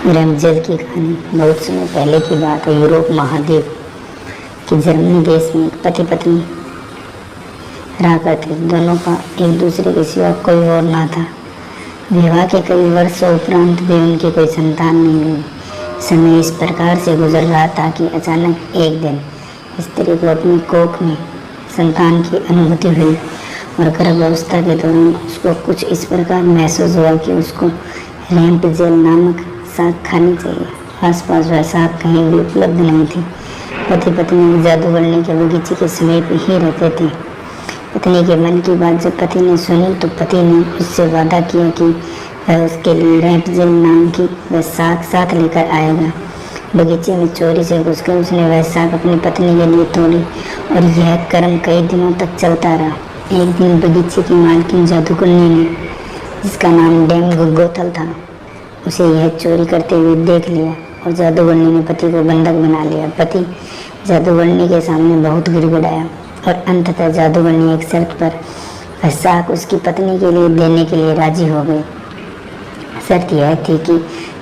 रेमजेल की कहानी बहुत समय पहले की बात है। यूरोप महाद्वीप के जर्मनी देश में एक पति पत्नी रहा करते। दोनों का एक दूसरे के सिवा कोई और ना था। विवाह के कई वर्षों उपरांत भी उनकी कोई संतान नहीं हुई। समय इस प्रकार से गुजर रहा था कि अचानक एक दिन स्त्री को अपनी कोख में संतान की अनुभूति हुई और गर्भावस्था के दौरान उसको कुछ इस प्रकार महसूस हुआ कि उसको रेमजेल नामक साग खानी चाहिए। आसपास वह साग कहीं भी उपलब्ध नहीं थी। पति पत्नी जादूगरनी के बगीचे के समीप ही रहते थे। पत्नी के मन की बात जब पति ने सुनी तो पति ने उससे वादा किया कि वह उसके लिए रेमजेल नाम की वह साग साथ लेकर आएगा। बगीचे में चोरी से घुसकर उसने वह साग अपनी पत्नी के लिए तोड़ी और यह क्रम कई दिनों तक चलता रहा। एक दिन बगीचे की मालकिन जादूगरनी ने, जिसका नाम डेम गोथल था, उसे यह चोरी करते हुए देख लिया और जादूगरनी ने पति को बंधक बना लिया। पति जादूगरनी के सामने बहुत गिड़गिड़ाया और अंततः जादूगरनी एक शर्त पर वह साग उसकी पत्नी के लिए देने के लिए राजी हो गई। शर्त यह थी कि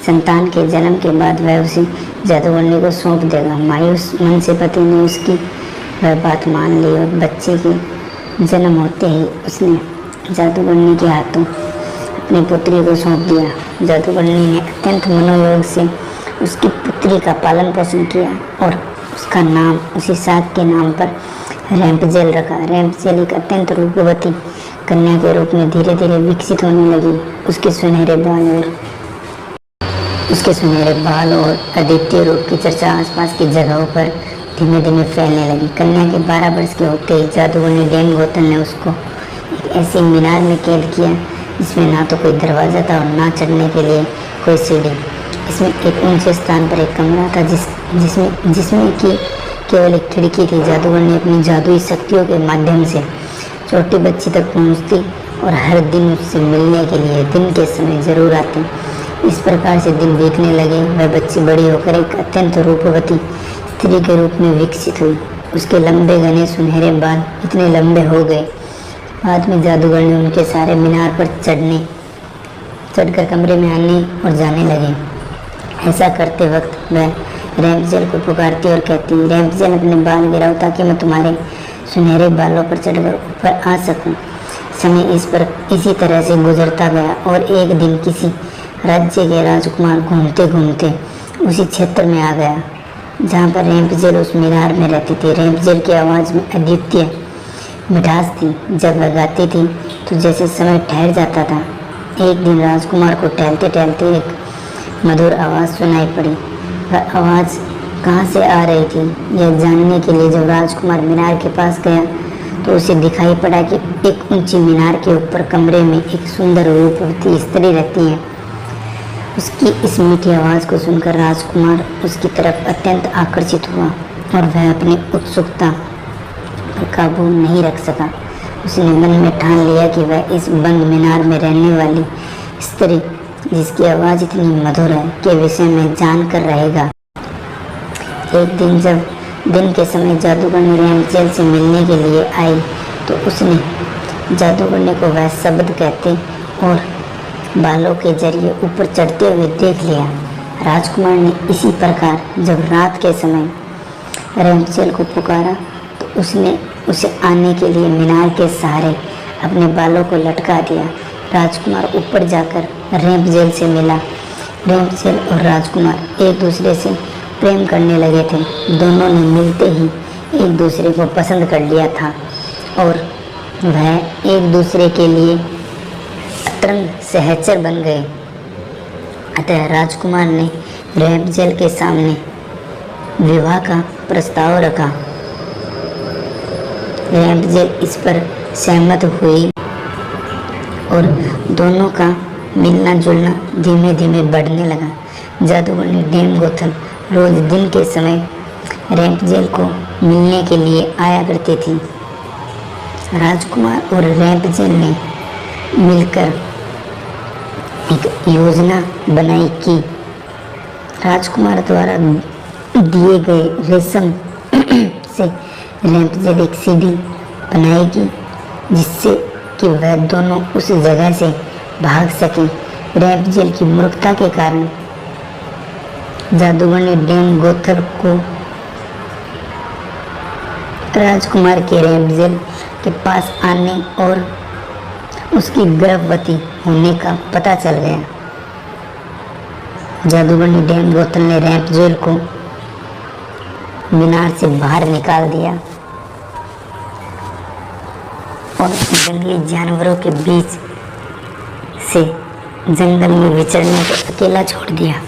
संतान के जन्म के बाद वह उसे जादूगरनी को सौंप देगा। मायूस मन से पति ने उसकी वह बात मान ली और बच्चे के जन्म होते ही उसने जादूगरनी के हाथों अपनी पुत्री को सौंप दिया। जादूगरनी ने अत्यंत मनोयोग से उसकी पुत्री का पालन पोषण किया और उसका नाम उसी साग के नाम पर रेमजेल रखा। रेमजेल एक अत्यंत रूपवती कन्या के रूप में धीरे धीरे विकसित होने लगी। उसके सुनहरे बाल और अद्वितीय रूप की चर्चा आसपास की जगहों पर धीमे धीमे फैलने लगी। कन्या के 12 वर्ष के होते ही जादूगरनी डेम गोथल ने उसको एक ऐसी मीनार में कैद किया जिसमें ना तो कोई दरवाज़ा था और ना चढ़ने के लिए कोई सीढ़ी। इसमें एक ऊंचे स्थान पर एक कमरा था जिसमें कि केवल एक खिड़की थी। जादूगरनी अपनी जादुई शक्तियों के माध्यम से छोटी बच्ची तक पहुंचती और हर दिन उससे मिलने के लिए दिन के समय जरूर आती। इस प्रकार से दिन बीतने लगे। वह बच्ची बड़ी होकर एक अत्यंत रूपवती स्त्री के रूप में विकसित हुई। उसके लंबे घने सुनहरे बाल इतने लंबे हो गए। बाद में जादूगरनी उनके सारे मीनार पर चढ़कर कमरे में आने और जाने लगे। ऐसा करते वक्त वह रेमजेल को पुकारती और कहती, रेमजेल अपने बाल गिराओ ताकि मैं तुम्हारे सुनहरे बालों पर चढ़कर ऊपर आ सकूं। समय इसी तरह से गुजरता गया और एक दिन किसी राज्य के राजकुमार घूमते घूमते उसी क्षेत्र में आ गया जहाँ पर रेमजेल उस मीनार में रहती थी। रेमजेल की आवाज़ में अद्वितीय मिठास थी। जब वह गाती थी तो जैसे समय ठहर जाता था। एक दिन राजकुमार को टहलते टहलते एक मधुर आवाज़ सुनाई पड़ी। वह आवाज़ कहाँ से आ रही थी यह जानने के लिए जब राजकुमार मीनार के पास गया तो उसे दिखाई पड़ा कि एक ऊंची मीनार के ऊपर कमरे में एक सुंदर रूपवती स्त्री रहती है। उसकी इस मीठी आवाज़ को सुनकर राजकुमार उसकी तरफ अत्यंत आकर्षित हुआ और वह अपनी उत्सुकता पर काबू नहीं रख सका। उसने मन में ठान लिया कि वह इस बंद मीनार में रहने वाली स्त्री जिसकी आवाज़ इतनी मधुर है के विषय में जान कर रहेगा। एक दिन जब दिन के समय जादूगरनी रेमजेल से मिलने के लिए आई तो उसने जादूगरनी को वह शब्द कहते और बालों के जरिए ऊपर चढ़ते हुए देख लिया। राजकुमार ने इसी प्रकार जब रात के समय रेमजेल को पुकारा तो उसने उसे आने के लिए मीनार के सहारे अपने बालों को लटका दिया। राजकुमार ऊपर जाकर रेमजेल से मिला। रेमजेल और राजकुमार एक दूसरे से प्रेम करने लगे थे। दोनों ने मिलते ही एक दूसरे को पसंद कर लिया था और वह एक दूसरे के लिए अतरंग सहचर बन गए। अतः राजकुमार ने रेमजेल के सामने विवाह का प्रस्ताव रखा। रेमजेल इस पर सहमत हुई और दोनों का मिलना जुलना धीमे धीमे बढ़ने लगा। जादूगरनी डेम गोथल रोज दिन के समय रेमजेल को मिलने के लिए आया करती थी। राजकुमार और रेमजेल ने मिलकर एक योजना बनाई कि राजकुमार द्वारा दिए गए रेशम से रेमजेल एक सीढ़ी बनाएगी जिससे कि वह दोनों उस जगह से भाग सकें। रेमजेल की मूर्खता के कारण जादूगर ने डैम गोथल को राजकुमार के रैप जेल के पास आने और उसकी गर्भवती होने का पता चल गया। जादूगर ने डैम गोथल ने रैप जेल को मीनार से बाहर निकाल दिया और जंगली जानवरों के बीच से जंगल में विचरने को अकेला छोड़ दिया।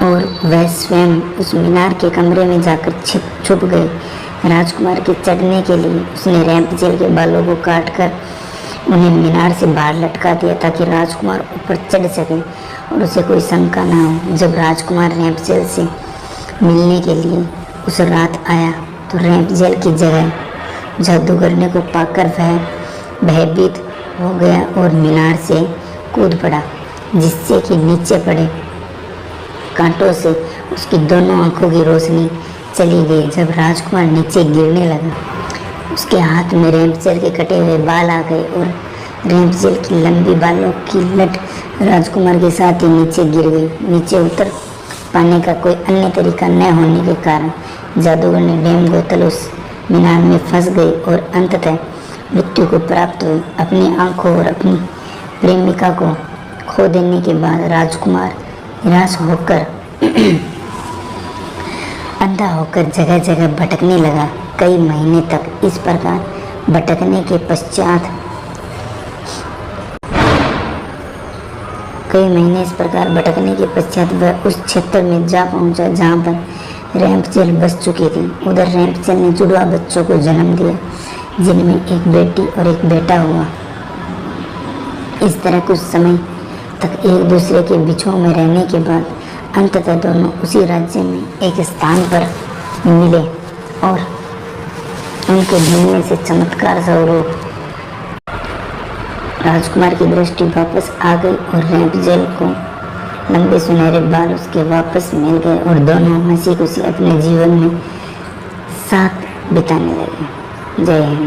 और वह स्वयं उस मीनार के कमरे में जाकर छुप गई। राजकुमार के चढ़ने के लिए उसने रैंप जेल के बालों को काटकर उन्हें मीनार से बाहर लटका दिया ताकि राजकुमार ऊपर चढ़ सके और उसे कोई शंका ना हो। जब राजकुमार रैंप जेल से मिलने के लिए उस रात आया तो रैंप जेल की जगह जादूगरने को पाकर वह भयभीत हो गया और मीनार से कूद पड़ा, जिससे कि नीचे पड़े कांटों से उसकी दोनों आंखों की रोशनी चली गई। जब राजकुमार नीचे गिरने लगा उसके हाथ में रैंप जेल के कटे हुए बाल आ गए और रैंप जेल की लंबी बालों की लट राजकुमार के साथ ही नीचे गिर गई। नीचे उतर पाने का कोई अन्य तरीका न होने के कारण जादूगर ने डैम गोथल उस मीनार में फंस गई और अंततः मृत्यु को प्राप्त हुई। अपनी आंखों और अपनी प्रेमिका को खो देने के बाद राजकुमार निराश होकर अंधा होकर जगह जगह भटकने लगा। कई महीने तक इस प्रकार भटकने के पश्चात वह उस क्षेत्र में जा पहुंचा जहां पर रैंप जेल बस चुकी थी। उधर रैंप जेल ने जुड़वा बच्चों को जन्म दिया, जिनमें एक बेटी और एक बेटा हुआ। इस तरह कुछ समय तक एक दूसरे के बिछुओं में रहने के बाद अंततः दोनों उसी राज्य में एक स्थान पर मिले और उनके मिलने से चमत्कार स्वरूप राजकुमार की दृष्टि वापस आ गई और रैंप जेल को लंबे सुनहरे बाल उसके वापस मिल गए और दोनों हंसी खुशी अपने जीवन में साथ बिताने लगे। जय हिंद।